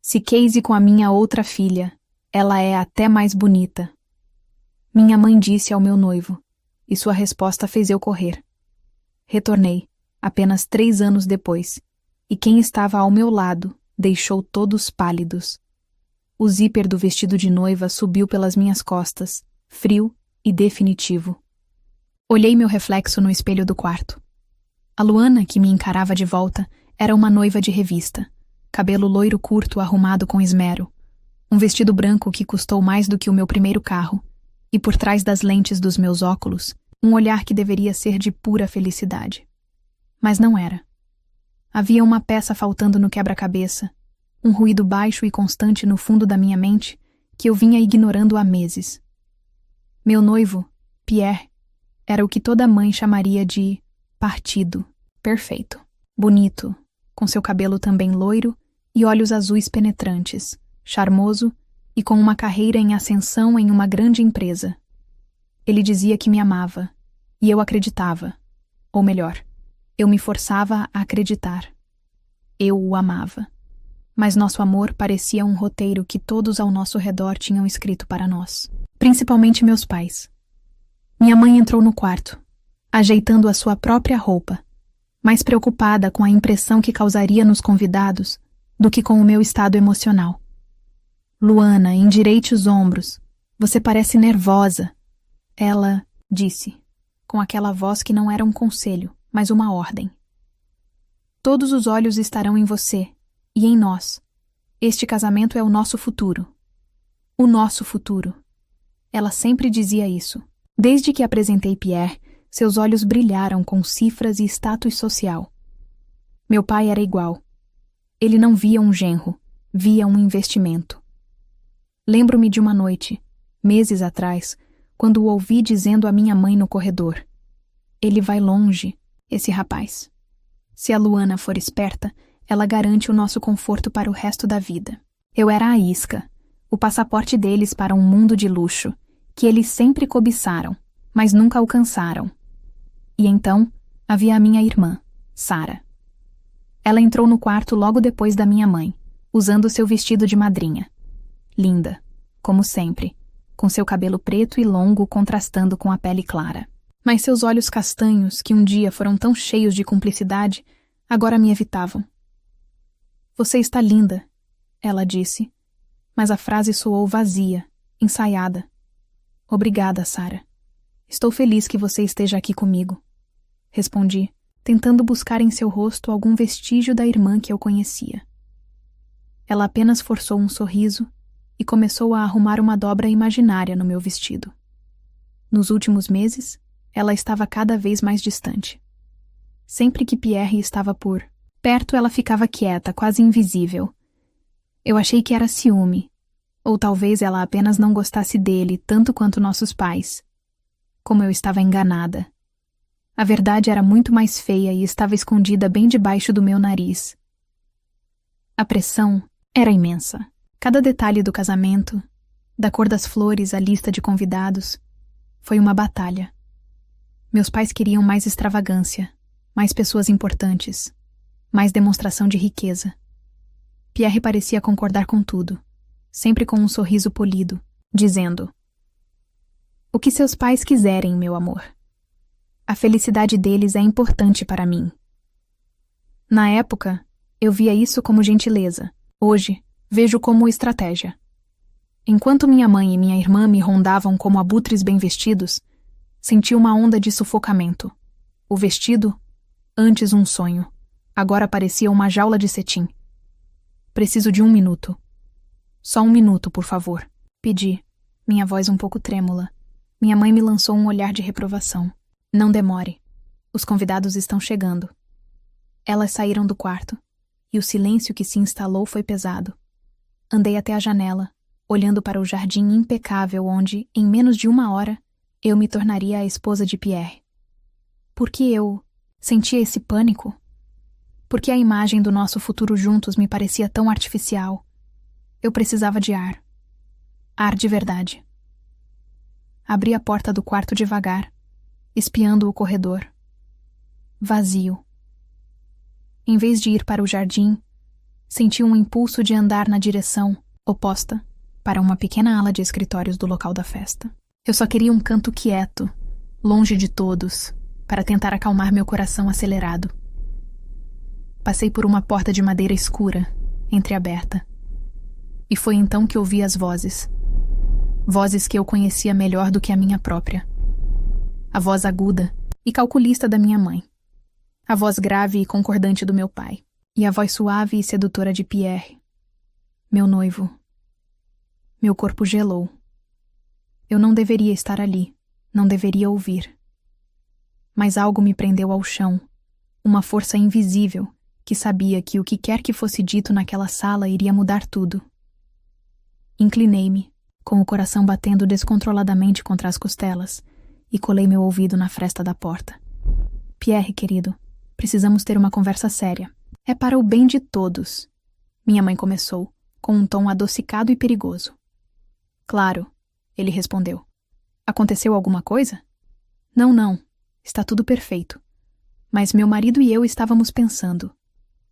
Se case com a minha outra filha, ela é até mais bonita. Minha mãe disse ao meu noivo, e sua resposta fez eu correr. Retornei, apenas 3 anos depois, e quem estava ao meu lado deixou todos pálidos. O zíper do vestido de noiva subiu pelas minhas costas, frio e definitivo. Olhei meu reflexo no espelho do quarto. A Luana, que me encarava de volta, era uma noiva de revista. Cabelo loiro curto arrumado com esmero. Um vestido branco que custou mais do que o meu primeiro carro. E por trás das lentes dos meus óculos, um olhar que deveria ser de pura felicidade. Mas não era. Havia uma peça faltando no quebra-cabeça, um ruído baixo e constante no fundo da minha mente que eu vinha ignorando há meses. Meu noivo, Pierre, era o que toda mãe chamaria de partido, perfeito, bonito, com seu cabelo também loiro e olhos azuis penetrantes, charmoso e com uma carreira em ascensão em uma grande empresa. Ele dizia que me amava, e eu acreditava. Ou melhor, eu me forçava a acreditar. Eu o amava. Mas nosso amor parecia um roteiro que todos ao nosso redor tinham escrito para nós. Principalmente meus pais. Minha mãe entrou no quarto, ajeitando a sua própria roupa, mais preocupada com a impressão que causaria nos convidados do que com o meu estado emocional. Luana, endireite os ombros. Você parece nervosa. Ela disse, com aquela voz que não era um conselho, mas uma ordem. Todos os olhos estarão em você e em nós. Este casamento é o nosso futuro. O nosso futuro. Ela sempre dizia isso. Desde que apresentei Pierre, seus olhos brilharam com cifras e status social. Meu pai era igual. Ele não via um genro, via um investimento. Lembro-me de uma noite, meses atrás, quando o ouvi dizendo à minha mãe no corredor: ele vai longe, esse rapaz. Se a Luana for esperta, ela garante o nosso conforto para o resto da vida. Eu era a isca, o passaporte deles para um mundo de luxo, que eles sempre cobiçaram, mas nunca alcançaram. E então, havia a minha irmã, Sara. Ela entrou no quarto logo depois da minha mãe, usando seu vestido de madrinha. Linda, como sempre, com seu cabelo preto e longo contrastando com a pele clara. Mas seus olhos castanhos, que um dia foram tão cheios de cumplicidade, agora me evitavam. Você está linda, ela disse, mas a frase soou vazia, ensaiada. Obrigada, Sara. Estou feliz que você esteja aqui comigo, respondi, tentando buscar em seu rosto algum vestígio da irmã que eu conhecia. Ela apenas forçou um sorriso e começou a arrumar uma dobra imaginária no meu vestido. Nos últimos meses, ela estava cada vez mais distante. Sempre que Pierre estava por perto, ela ficava quieta, quase invisível. Eu achei que era ciúme, ou talvez ela apenas não gostasse dele tanto quanto nossos pais. Como eu estava enganada. A verdade era muito mais feia e estava escondida bem debaixo do meu nariz. A pressão era imensa. Cada detalhe do casamento, da cor das flores à lista de convidados, foi uma batalha. Meus pais queriam mais extravagância, mais pessoas importantes, mais demonstração de riqueza. Pierre parecia concordar com tudo, sempre com um sorriso polido, dizendo: o que seus pais quiserem, meu amor. A felicidade deles é importante para mim. Na época, eu via isso como gentileza. Hoje, vejo como estratégia. Enquanto minha mãe e minha irmã me rondavam como abutres bem vestidos, senti uma onda de sufocamento. O vestido, antes um sonho, agora parecia uma jaula de cetim. Preciso de 1 minuto. Só 1 minuto, por favor. Pedi, minha voz um pouco trêmula. Minha mãe me lançou um olhar de reprovação. Não demore. Os convidados estão chegando. Elas saíram do quarto, e o silêncio que se instalou foi pesado. Andei até a janela, olhando para o jardim impecável onde, em menos de 1 hora, eu me tornaria a esposa de Pierre. Por que eu sentia esse pânico? Por que a imagem do nosso futuro juntos me parecia tão artificial? Eu precisava de ar. Ar de verdade. Abri a porta do quarto devagar, espiando o corredor. Vazio. Em vez de ir para o jardim, Senti um impulso de andar na direção oposta para uma pequena ala de escritórios do local da festa. Eu só queria um canto quieto, longe de todos, para tentar acalmar meu coração acelerado. Passei por uma porta de madeira escura, entreaberta. E foi então que ouvi as vozes. Vozes que eu conhecia melhor do que a minha própria. A voz aguda e calculista da minha mãe. A voz grave e concordante do meu pai. E a voz suave e sedutora de Pierre, meu noivo. Meu corpo gelou. Eu não deveria estar ali, não deveria ouvir. Mas algo me prendeu ao chão, uma força invisível que sabia que o que quer que fosse dito naquela sala iria mudar tudo. Inclinei-me, com o coração batendo descontroladamente contra as costelas, e colei meu ouvido na fresta da porta. Pierre, querido, precisamos ter uma conversa séria. É para o bem de todos. Minha mãe começou, com um tom adocicado e perigoso. Claro, ele respondeu. Aconteceu alguma coisa? Não. Está tudo perfeito. Mas meu marido e eu estávamos pensando.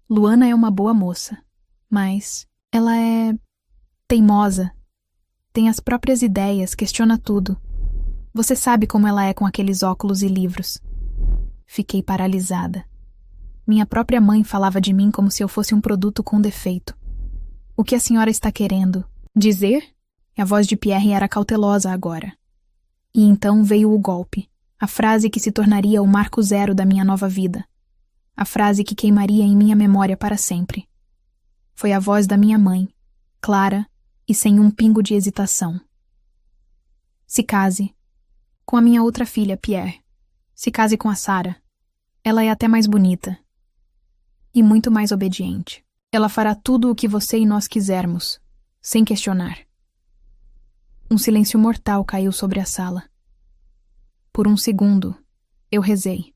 Luana é uma boa moça, mas ela é teimosa. Tem as próprias ideias, questiona tudo. Você sabe como ela é com aqueles óculos e livros. Fiquei paralisada. Minha própria mãe falava de mim como se eu fosse um produto com defeito. O que a senhora está querendo dizer? A voz de Pierre era cautelosa agora. E então veio o golpe, a frase que se tornaria o marco zero da minha nova vida. A frase que queimaria em minha memória para sempre. Foi a voz da minha mãe, clara e sem um pingo de hesitação. Se case. Com a minha outra filha, Pierre. Se case com a Sarah. Ela é até mais bonita. E muito mais obediente. Ela fará tudo o que você e nós quisermos, sem questionar. Um silêncio mortal caiu sobre a sala. Por um segundo, eu rezei.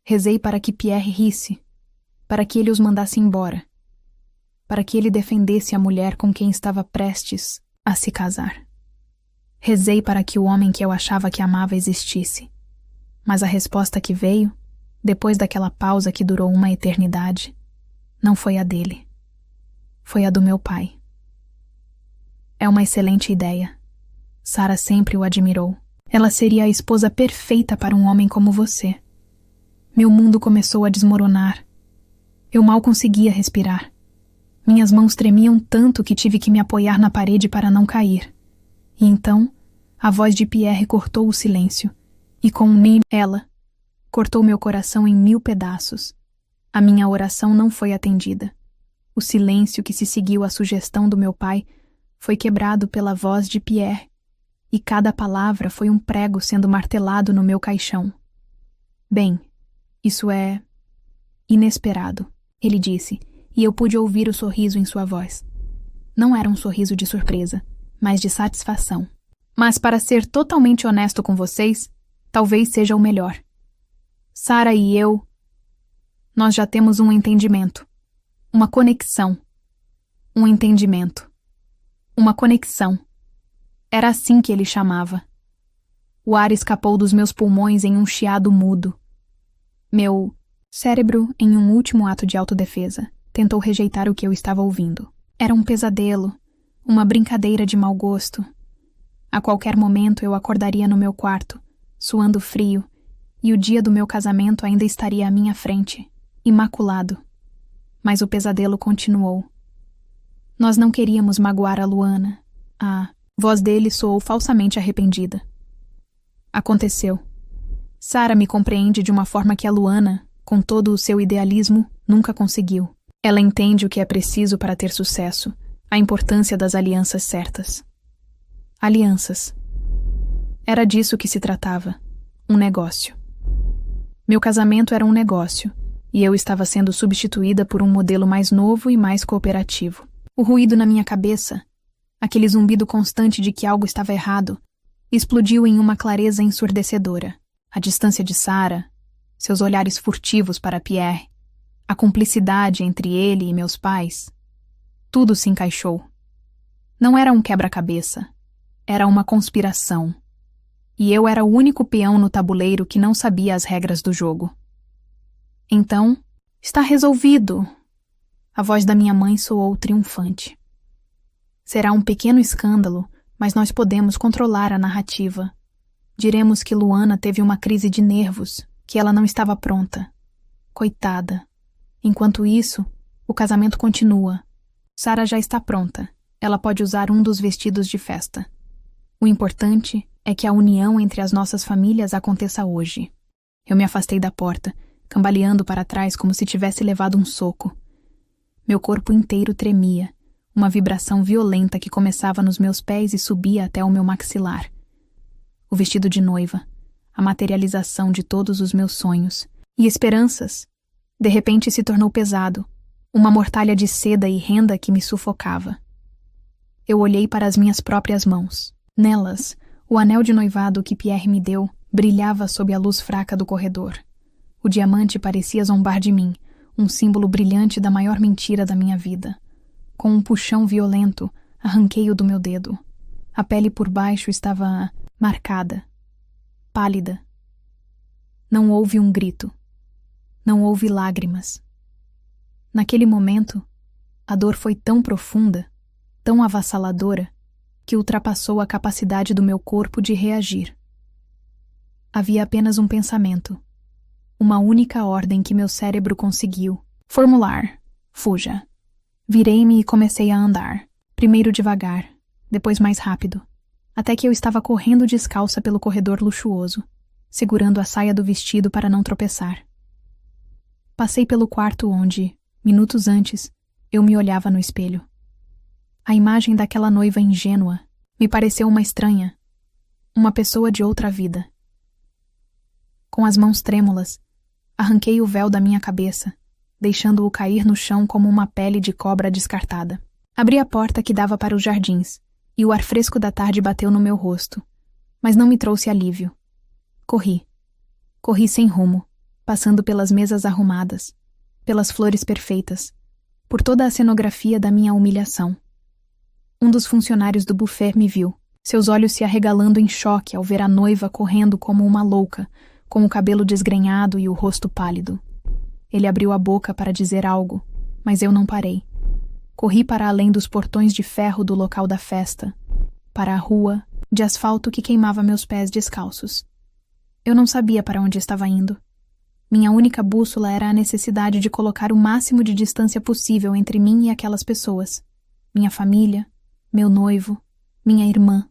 Rezei para que Pierre risse, para que ele os mandasse embora, para que ele defendesse a mulher com quem estava prestes a se casar. Rezei para que o homem que eu achava que amava existisse. Mas a resposta que veio, depois daquela pausa que durou uma eternidade, não foi a dele. Foi a do meu pai. É uma excelente ideia. Sarah sempre o admirou. Ela seria a esposa perfeita para um homem como você. Meu mundo começou a desmoronar. Eu mal conseguia respirar. Minhas mãos tremiam tanto que tive que me apoiar na parede para não cair. E então, a voz de Pierre cortou o silêncio. E com um ela cortou meu coração em 1000 pedaços. A minha oração não foi atendida. O silêncio que se seguiu à sugestão do meu pai foi quebrado pela voz de Pierre, e cada palavra foi um prego sendo martelado no meu caixão. Bem, isso é inesperado, ele disse, e eu pude ouvir o sorriso em sua voz. Não era um sorriso de surpresa, mas de satisfação. Mas para ser totalmente honesto com vocês, talvez seja o melhor. Sarah e eu, nós já temos um entendimento, uma conexão, um entendimento, uma conexão. Era assim que ele chamava. O ar escapou dos meus pulmões em um chiado mudo. Meu cérebro, em um último ato de autodefesa, tentou rejeitar o que eu estava ouvindo. Era um pesadelo, uma brincadeira de mau gosto. A qualquer momento eu acordaria no meu quarto, suando frio, e o dia do meu casamento ainda estaria à minha frente, imaculado. Mas o pesadelo continuou. Nós não queríamos magoar a Luana. A voz dele soou falsamente arrependida. Aconteceu. Sarah me compreende de uma forma que a Luana, com todo o seu idealismo, nunca conseguiu. Ela entende o que é preciso para ter sucesso, a importância das alianças certas. Alianças. Era disso que se tratava. Um negócio. Meu casamento era um negócio, e eu estava sendo substituída por um modelo mais novo e mais cooperativo. O ruído na minha cabeça, aquele zumbido constante de que algo estava errado, explodiu em uma clareza ensurdecedora. A distância de Sarah, seus olhares furtivos para Pierre, a cumplicidade entre ele e meus pais, tudo se encaixou. Não era um quebra-cabeça, era uma conspiração. E eu era o único peão no tabuleiro que não sabia as regras do jogo. Então, está resolvido. A voz da minha mãe soou triunfante. Será um pequeno escândalo, mas nós podemos controlar a narrativa. Diremos que Luana teve uma crise de nervos, que ela não estava pronta. Coitada. Enquanto isso, o casamento continua. Sara já está pronta. Ela pode usar um dos vestidos de festa. O importante é que a união entre as nossas famílias aconteça hoje. Eu me afastei da porta, cambaleando para trás como se tivesse levado um soco. Meu corpo inteiro tremia, uma vibração violenta que começava nos meus pés e subia até o meu maxilar. O vestido de noiva, a materialização de todos os meus sonhos e esperanças, de repente se tornou pesado, uma mortalha de seda e renda que me sufocava. Eu olhei para as minhas próprias mãos. Nelas, o anel de noivado que Pierre me deu brilhava sob a luz fraca do corredor. O diamante parecia zombar de mim, um símbolo brilhante da maior mentira da minha vida. Com um puxão violento, arranquei-o do meu dedo. A pele por baixo estava marcada, pálida. Não houve um grito. Não houve lágrimas. Naquele momento, a dor foi tão profunda, tão avassaladora, que ultrapassou a capacidade do meu corpo de reagir. Havia apenas um pensamento, uma única ordem que meu cérebro conseguiu formular: fuja. Virei-me e comecei a andar, primeiro devagar, depois mais rápido, até que eu estava correndo descalça pelo corredor luxuoso, segurando a saia do vestido para não tropeçar. Passei pelo quarto onde, minutos antes, eu me olhava no espelho. A imagem daquela noiva ingênua me pareceu uma estranha, uma pessoa de outra vida. Com as mãos trêmulas, arranquei o véu da minha cabeça, deixando-o cair no chão como uma pele de cobra descartada. Abri a porta que dava para os jardins, e o ar fresco da tarde bateu no meu rosto, mas não me trouxe alívio. Corri. Corri sem rumo, passando pelas mesas arrumadas, pelas flores perfeitas, por toda a cenografia da minha humilhação. Um dos funcionários do buffet me viu, seus olhos se arregalando em choque ao ver a noiva correndo como uma louca, com o cabelo desgrenhado e o rosto pálido. Ele abriu a boca para dizer algo, mas eu não parei. Corri para além dos portões de ferro do local da festa, para a rua, de asfalto que queimava meus pés descalços. Eu não sabia para onde estava indo. Minha única bússola era a necessidade de colocar o máximo de distância possível entre mim e aquelas pessoas. Minha família, meu noivo, minha irmã.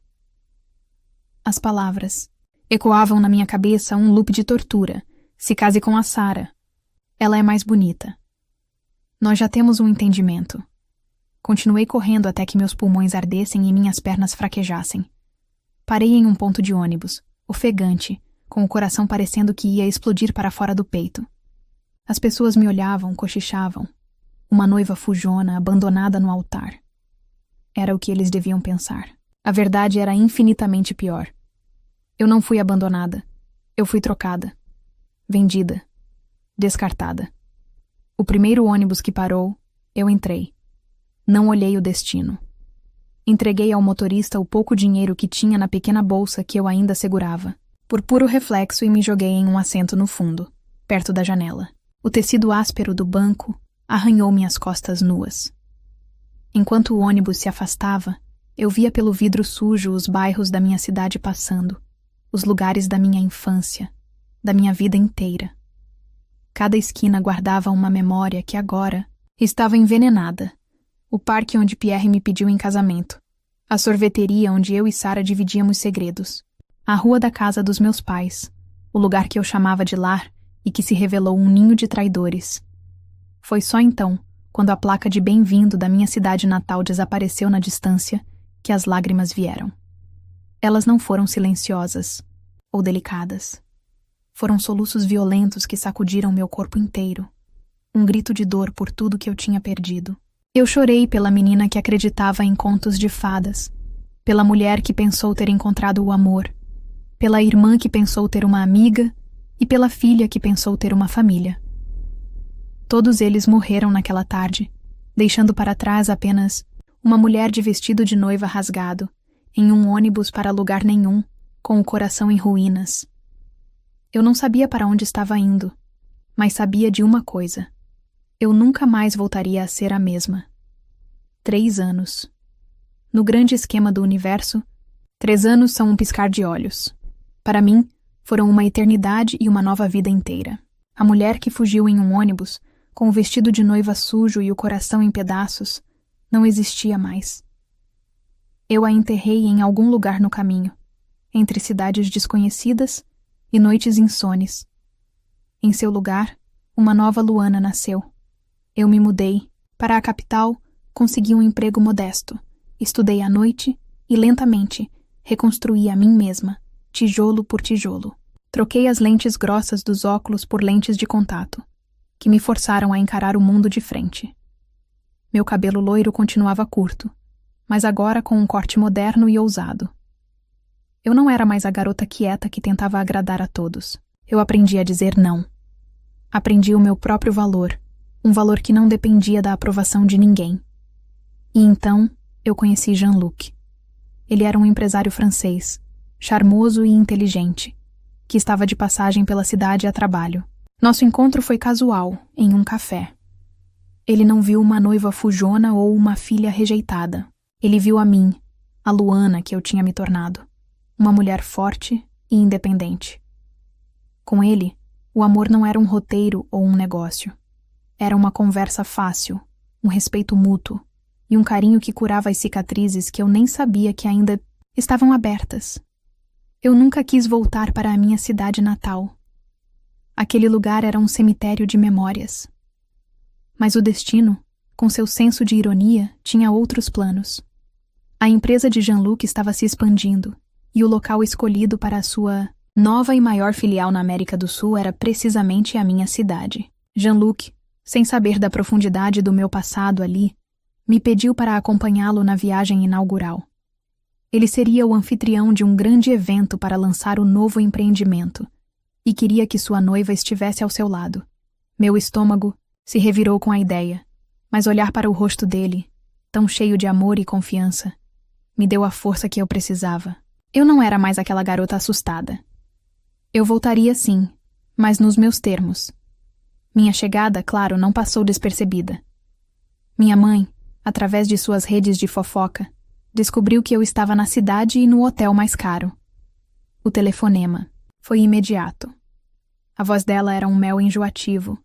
As palavras ecoavam na minha cabeça um loop de tortura. Se case com a Sara. Ela é mais bonita. Nós já temos um entendimento. Continuei correndo até que meus pulmões ardessem e minhas pernas fraquejassem. Parei em um ponto de ônibus, ofegante, com o coração parecendo que ia explodir para fora do peito. As pessoas me olhavam, cochichavam. Uma noiva fujona, abandonada no altar. Era o que eles deviam pensar. A verdade era infinitamente pior. Eu não fui abandonada. Eu fui trocada. Vendida. Descartada. O primeiro ônibus que parou, eu entrei. Não olhei o destino. Entreguei ao motorista o pouco dinheiro que tinha na pequena bolsa que eu ainda segurava, por puro reflexo, e me joguei em um assento no fundo, perto da janela. O tecido áspero do banco arranhou minhas costas nuas. Enquanto o ônibus se afastava, eu via pelo vidro sujo os bairros da minha cidade passando, os lugares da minha infância, da minha vida inteira. Cada esquina guardava uma memória que agora estava envenenada. O parque onde Pierre me pediu em casamento, a sorveteria onde eu e Sara dividíamos segredos, a rua da casa dos meus pais, o lugar que eu chamava de lar e que se revelou um ninho de traidores. Foi só então, quando a placa de bem-vindo da minha cidade natal desapareceu na distância, que as lágrimas vieram. Elas não foram silenciosas ou delicadas. Foram soluços violentos que sacudiram meu corpo inteiro. Um grito de dor por tudo que eu tinha perdido. Eu chorei pela menina que acreditava em contos de fadas, pela mulher que pensou ter encontrado o amor, pela irmã que pensou ter uma amiga e pela filha que pensou ter uma família. Todos eles morreram naquela tarde, deixando para trás apenas uma mulher de vestido de noiva rasgado, em um ônibus para lugar nenhum, com o coração em ruínas. Eu não sabia para onde estava indo, mas sabia de uma coisa. Eu nunca mais voltaria a ser a mesma. 3 anos. No grande esquema do universo, 3 anos são um piscar de olhos. Para mim, foram uma eternidade e uma nova vida inteira. A mulher que fugiu em um ônibus, com o vestido de noiva sujo e o coração em pedaços, não existia mais. Eu a enterrei em algum lugar no caminho, entre cidades desconhecidas e noites insones. Em seu lugar, uma nova Luana nasceu. Eu me mudei. Para a capital, consegui um emprego modesto. Estudei à noite e, lentamente, reconstruí a mim mesma, tijolo por tijolo. Troquei as lentes grossas dos óculos por lentes de contato, que me forçaram a encarar o mundo de frente. Meu cabelo loiro continuava curto, mas agora com um corte moderno e ousado. Eu não era mais a garota quieta que tentava agradar a todos. Eu aprendi a dizer não. Aprendi o meu próprio valor, um valor que não dependia da aprovação de ninguém. E então, eu conheci Jean-Luc. Ele era um empresário francês, charmoso e inteligente, que estava de passagem pela cidade a trabalho. Nosso encontro foi casual, em um café. Ele não viu uma noiva fujona ou uma filha rejeitada. Ele viu a mim, a Luana que eu tinha me tornado. Uma mulher forte e independente. Com ele, o amor não era um roteiro ou um negócio. Era uma conversa fácil, um respeito mútuo e um carinho que curava as cicatrizes que eu nem sabia que ainda estavam abertas. Eu nunca quis voltar para a minha cidade natal. Aquele lugar era um cemitério de memórias. Mas o destino, com seu senso de ironia, tinha outros planos. A empresa de Jean-Luc estava se expandindo, e o local escolhido para a sua nova e maior filial na América do Sul era precisamente a minha cidade. Jean-Luc, sem saber da profundidade do meu passado ali, me pediu para acompanhá-lo na viagem inaugural. Ele seria o anfitrião de um grande evento para lançar o novo empreendimento, e queria que sua noiva estivesse ao seu lado. Meu estômago se revirou com a ideia, mas olhar para o rosto dele, tão cheio de amor e confiança, me deu a força que eu precisava. Eu não era mais aquela garota assustada. Eu voltaria sim, mas nos meus termos. Minha chegada, claro, não passou despercebida. Minha mãe, através de suas redes de fofoca, descobriu que eu estava na cidade e no hotel mais caro. O telefonema foi imediato. A voz dela era um mel enjoativo,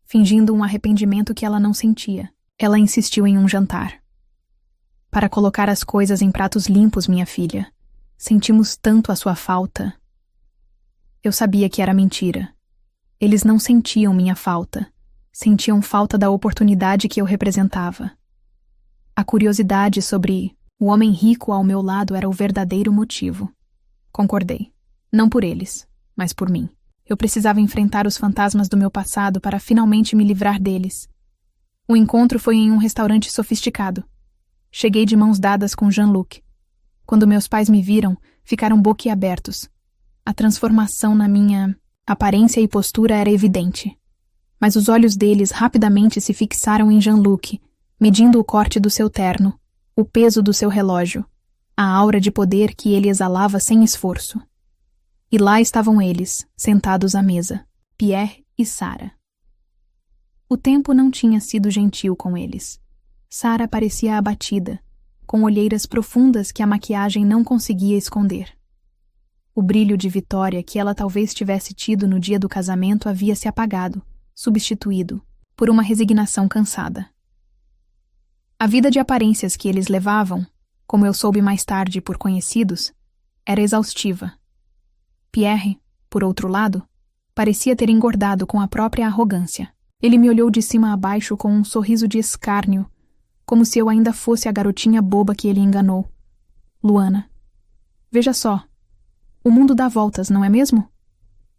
fingindo um arrependimento que ela não sentia. Ela insistiu em um jantar. Para colocar as coisas em pratos limpos, minha filha. Sentimos tanto a sua falta. Eu sabia que era mentira. Eles não sentiam minha falta. Sentiam falta da oportunidade que eu representava. A curiosidade sobre o homem rico ao meu lado era o verdadeiro motivo. Concordei. Não por eles, mas por mim. Eu precisava enfrentar os fantasmas do meu passado para finalmente me livrar deles. O encontro foi em um restaurante sofisticado. Cheguei de mãos dadas com Jean-Luc. Quando meus pais me viram, ficaram boquiabertos. A transformação na minha aparência e postura era evidente. Mas os olhos deles rapidamente se fixaram em Jean-Luc, medindo o corte do seu terno, o peso do seu relógio, a aura de poder que ele exalava sem esforço. E lá estavam eles, sentados à mesa, Pierre e Sarah. O tempo não tinha sido gentil com eles. Sarah parecia abatida, com olheiras profundas que a maquiagem não conseguia esconder. O brilho de vitória que ela talvez tivesse tido no dia do casamento havia se apagado, substituído por uma resignação cansada. A vida de aparências que eles levavam, como eu soube mais tarde por conhecidos, era exaustiva. Pierre, por outro lado, parecia ter engordado com a própria arrogância. Ele me olhou de cima a baixo com um sorriso de escárnio, como se eu ainda fosse a garotinha boba que ele enganou. Luana, veja só, o mundo dá voltas, não é mesmo?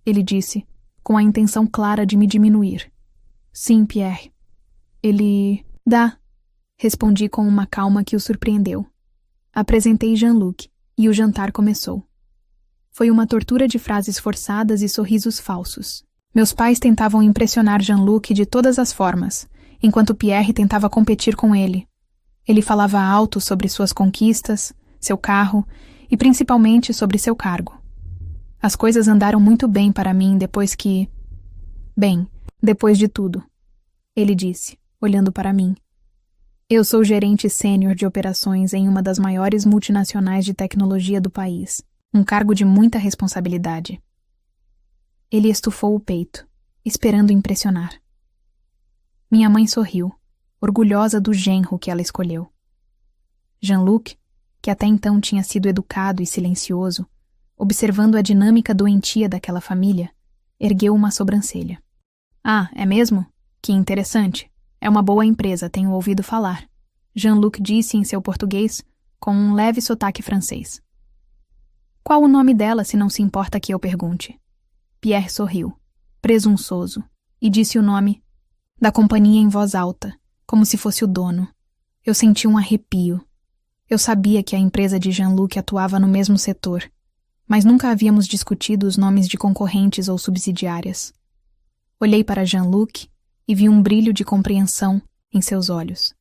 Ele disse, com a intenção clara de me diminuir. Sim, Pierre. Ele dá, respondi com uma calma que o surpreendeu. Apresentei Jean-Luc e o jantar começou. Foi uma tortura de frases forçadas e sorrisos falsos. Meus pais tentavam impressionar Jean-Luc de todas as formas, enquanto Pierre tentava competir com ele. Ele falava alto sobre suas conquistas, seu carro e principalmente sobre seu cargo. As coisas andaram muito bem para mim depois de tudo. ele disse, olhando para mim. Eu sou gerente sênior de operações em uma das maiores multinacionais de tecnologia do país, um cargo de muita responsabilidade. Ele estufou o peito, esperando impressionar. Minha mãe sorriu, orgulhosa do genro que ela escolheu. Jean-Luc, que até então tinha sido educado e silencioso, observando a dinâmica doentia daquela família, ergueu uma sobrancelha. Ah, é mesmo? Que interessante. É uma boa empresa, tenho ouvido falar. Jean-Luc disse em seu português, com um leve sotaque francês. Qual o nome dela, se não se importa que eu pergunte? Pierre sorriu, presunçoso, e disse o nome da companhia em voz alta, como se fosse o dono. Eu senti um arrepio. Eu sabia que a empresa de Jean-Luc atuava no mesmo setor, mas nunca havíamos discutido os nomes de concorrentes ou subsidiárias. Olhei para Jean-Luc e vi um brilho de compreensão em seus olhos.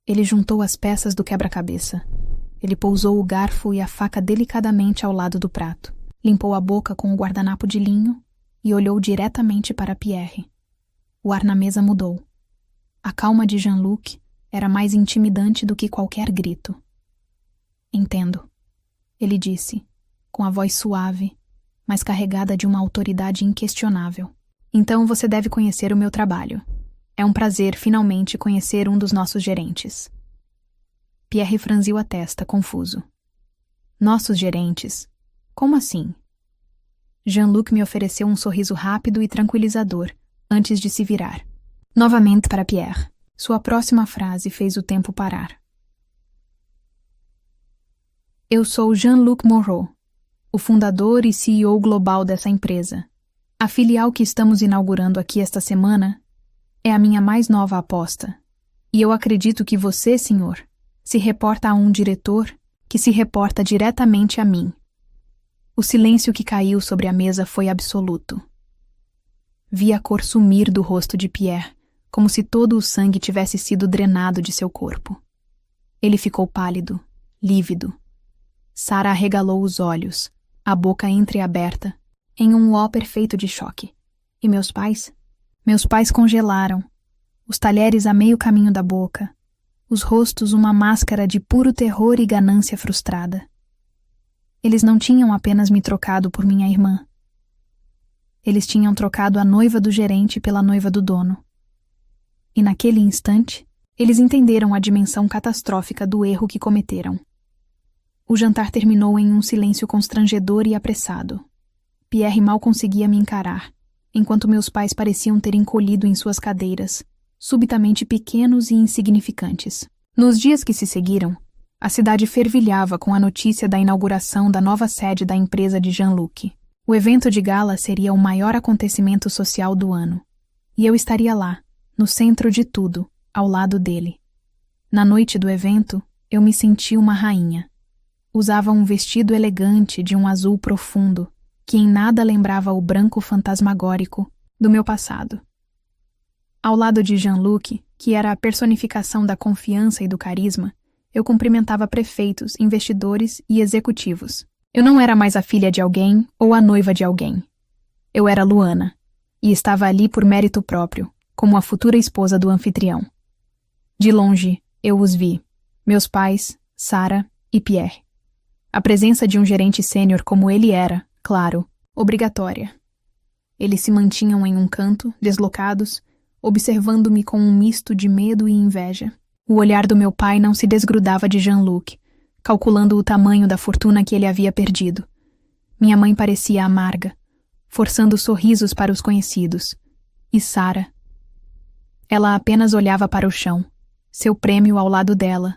Ele juntou as peças do quebra-cabeça. Ele pousou o garfo e a faca delicadamente ao lado do prato, limpou a boca com o guardanapo de linho e olhou diretamente para Pierre. O ar na mesa mudou. A calma de Jean-Luc era mais intimidante do que qualquer grito. Entendo, ele disse, com a voz suave, mas carregada de uma autoridade inquestionável. Então você deve conhecer o meu trabalho. É um prazer, finalmente, conhecer um dos nossos gerentes. Pierre franziu a testa, confuso. Nossos gerentes? Como assim? Jean-Luc me ofereceu um sorriso rápido e tranquilizador, antes de se virar. Novamente para Pierre. Sua próxima frase fez o tempo parar. Eu sou Jean-Luc Moreau, o fundador e CEO global dessa empresa. A filial que estamos inaugurando aqui esta semana é a minha mais nova aposta. E eu acredito que você, senhor, se reporta a um diretor que se reporta diretamente a mim. O silêncio que caiu sobre a mesa foi absoluto. Vi a cor sumir do rosto de Pierre, como se todo o sangue tivesse sido drenado de seu corpo. Ele ficou pálido, lívido. Sarah arregalou os olhos, a boca entreaberta, em um ó perfeito de choque. E meus pais? Meus pais congelaram, os talheres a meio caminho da boca, os rostos uma máscara de puro terror e ganância frustrada. Eles não tinham apenas me trocado por minha irmã. Eles tinham trocado a noiva do gerente pela noiva do dono. E naquele instante, eles entenderam a dimensão catastrófica do erro que cometeram. O jantar terminou em um silêncio constrangedor e apressado. Pierre mal conseguia me encarar, enquanto meus pais pareciam ter encolhido em suas cadeiras, subitamente pequenos e insignificantes. Nos dias que se seguiram, a cidade fervilhava com a notícia da inauguração da nova sede da empresa de Jean-Luc. O evento de gala seria o maior acontecimento social do ano, e eu estaria lá, no centro de tudo, ao lado dele. Na noite do evento, eu me senti uma rainha. Usava um vestido elegante de um azul profundo, que em nada lembrava o branco fantasmagórico do meu passado. Ao lado de Jean-Luc, que era a personificação da confiança e do carisma, eu cumprimentava prefeitos, investidores e executivos. Eu não era mais a filha de alguém ou a noiva de alguém. Eu era Luana, e estava ali por mérito próprio, como a futura esposa do anfitrião. De longe, eu os vi, meus pais, Sarah e Pierre. A presença de um gerente sênior como ele era, claro, obrigatória. Eles se mantinham em um canto, deslocados, observando-me com um misto de medo e inveja. O olhar do meu pai não se desgrudava de Jean-Luc, calculando o tamanho da fortuna que ele havia perdido. Minha mãe parecia amarga, forçando sorrisos para os conhecidos. E Sarah? Ela apenas olhava para o chão, seu prêmio ao lado dela,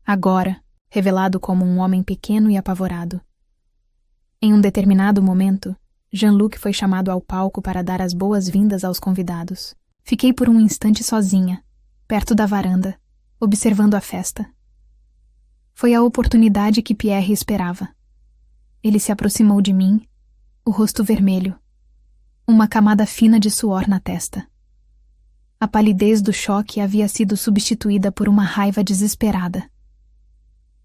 agora, revelado como um homem pequeno e apavorado. Em um determinado momento, Jean-Luc foi chamado ao palco para dar as boas-vindas aos convidados. Fiquei por um instante sozinha, perto da varanda, observando a festa. Foi a oportunidade que Pierre esperava. Ele se aproximou de mim, o rosto vermelho, uma camada fina de suor na testa. A palidez do choque havia sido substituída por uma raiva desesperada.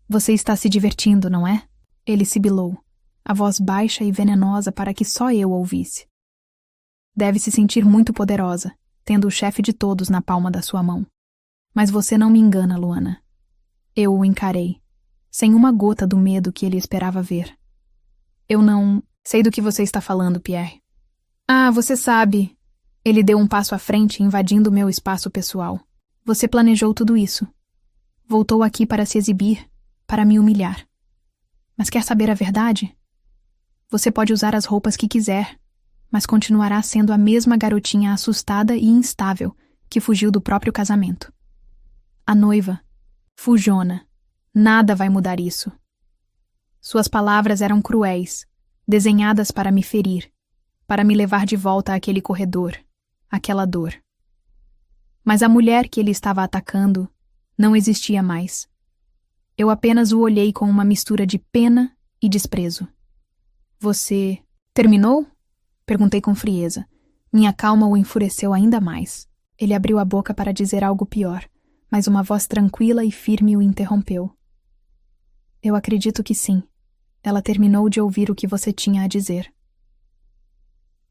Você está se divertindo, não é? Ele sibilou, a voz baixa e venenosa para que só eu ouvisse. Deve se sentir muito poderosa, tendo o chefe de todos na palma da sua mão. Mas você não me engana, Luana. Eu o encarei, sem uma gota do medo que ele esperava ver. Eu não sei do que você está falando, Pierre. Ah, você sabe. Ele deu um passo à frente, invadindo meu espaço pessoal. Você planejou tudo isso. Voltou aqui para se exibir, para me humilhar. Mas quer saber a verdade? Você pode usar as roupas que quiser, mas continuará sendo a mesma garotinha assustada e instável que fugiu do próprio casamento. A noiva, fujona, nada vai mudar isso. Suas palavras eram cruéis, desenhadas para me ferir, para me levar de volta àquele corredor, àquela dor. Mas a mulher que ele estava atacando não existia mais. Eu apenas o olhei com uma mistura de pena e desprezo. Você terminou? Perguntei com frieza. Minha calma o enfureceu ainda mais. Ele abriu a boca para dizer algo pior, mas uma voz tranquila e firme o interrompeu. Eu acredito que sim. Ela terminou de ouvir o que você tinha a dizer.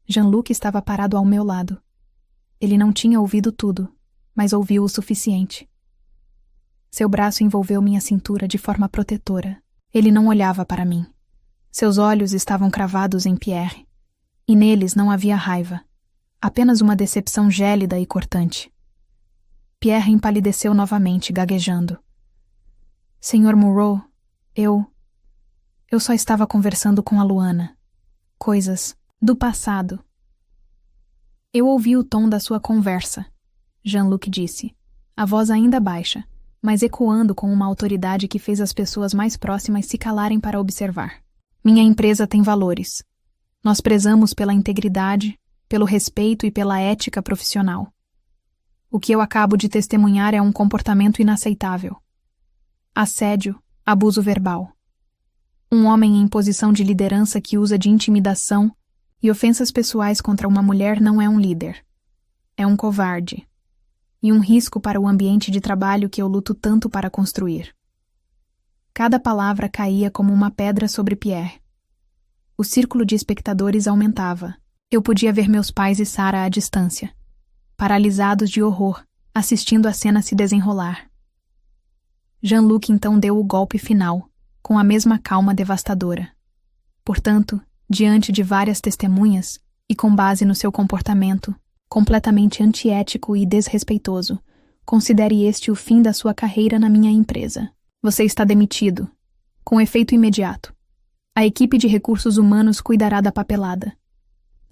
Jean-Luc estava parado ao meu lado. Ele não tinha ouvido tudo, mas ouviu o suficiente. Seu braço envolveu minha cintura de forma protetora. Ele não olhava para mim. Seus olhos estavam cravados em Pierre, e neles não havia raiva, apenas uma decepção gélida e cortante. Pierre empalideceu novamente, gaguejando. Senhor Moreau, eu só estava conversando com a Luana. Coisas do passado. Eu ouvi o tom da sua conversa, Jean-Luc disse, a voz ainda baixa, mas ecoando com uma autoridade que fez as pessoas mais próximas se calarem para observar. Minha empresa tem valores. Nós prezamos pela integridade, pelo respeito e pela ética profissional. O que eu acabo de testemunhar é um comportamento inaceitável. Assédio, abuso verbal. Um homem em posição de liderança que usa de intimidação e ofensas pessoais contra uma mulher não é um líder. É um covarde. E um risco para o ambiente de trabalho que eu luto tanto para construir. Cada palavra caía como uma pedra sobre Pierre. O círculo de espectadores aumentava. Eu podia ver meus pais e Sarah à distância, paralisados de horror, assistindo a cena se desenrolar. Jean-Luc então deu o golpe final, com a mesma calma devastadora. Portanto, diante de várias testemunhas, e com base no seu comportamento, completamente antiético e desrespeitoso, considere este o fim da sua carreira na minha empresa. Você está demitido, com efeito imediato. A equipe de recursos humanos cuidará da papelada.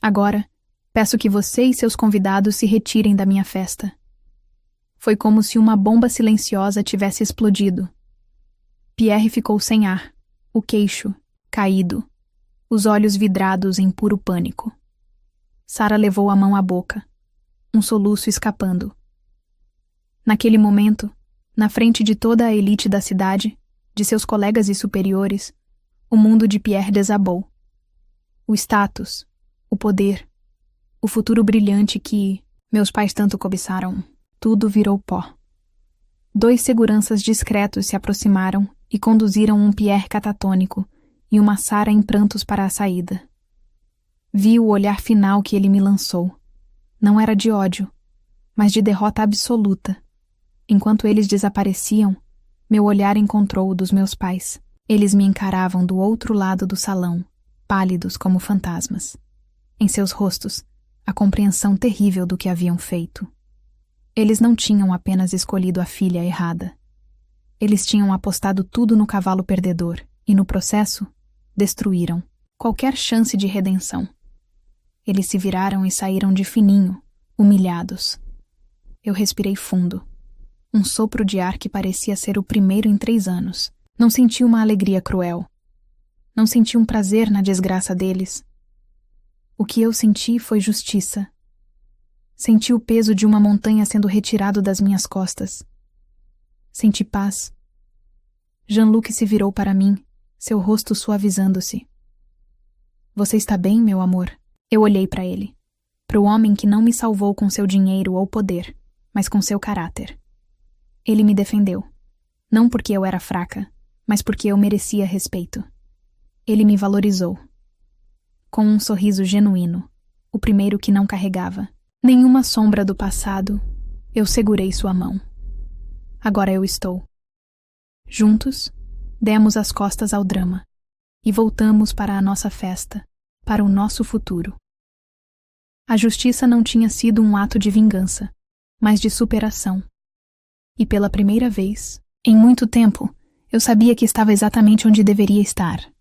Agora, peço que você e seus convidados se retirem da minha festa. Foi como se uma bomba silenciosa tivesse explodido. Pierre ficou sem ar, o queixo caído, os olhos vidrados em puro pânico. Sarah levou a mão à boca, um soluço escapando. Naquele momento, na frente de toda a elite da cidade, de seus colegas e superiores, o mundo de Pierre desabou. O status, o poder, o futuro brilhante que meus pais tanto cobiçaram, tudo virou pó. 2 seguranças discretos se aproximaram e conduziram um Pierre catatônico e uma Sarah em prantos para a saída. Vi o olhar final que ele me lançou. Não era de ódio, mas de derrota absoluta. Enquanto eles desapareciam, meu olhar encontrou o dos meus pais. Eles me encaravam do outro lado do salão, pálidos como fantasmas. Em seus rostos, a compreensão terrível do que haviam feito. Eles não tinham apenas escolhido a filha errada. Eles tinham apostado tudo no cavalo perdedor e, no processo, destruíram qualquer chance de redenção. Eles se viraram e saíram de fininho, humilhados. Eu respirei fundo. Um sopro de ar que parecia ser o primeiro em 3 anos. Não senti uma alegria cruel. Não senti um prazer na desgraça deles. O que eu senti foi justiça. Senti o peso de uma montanha sendo retirado das minhas costas. Senti paz. Jean-Luc se virou para mim, seu rosto suavizando-se. Você está bem, meu amor? Eu olhei para ele. Para o homem que não me salvou com seu dinheiro ou poder, mas com seu caráter. Ele me defendeu. Não porque eu era fraca, mas porque eu merecia respeito. Ele me valorizou. Com um sorriso genuíno, o primeiro que não carregava, Nenhuma sombra do passado, eu segurei sua mão. Agora eu estou. Juntos, demos as costas ao drama e voltamos para a nossa festa, para o nosso futuro. A justiça não tinha sido um ato de vingança, mas de superação. E pela primeira vez, em muito tempo, eu sabia que estava exatamente onde deveria estar.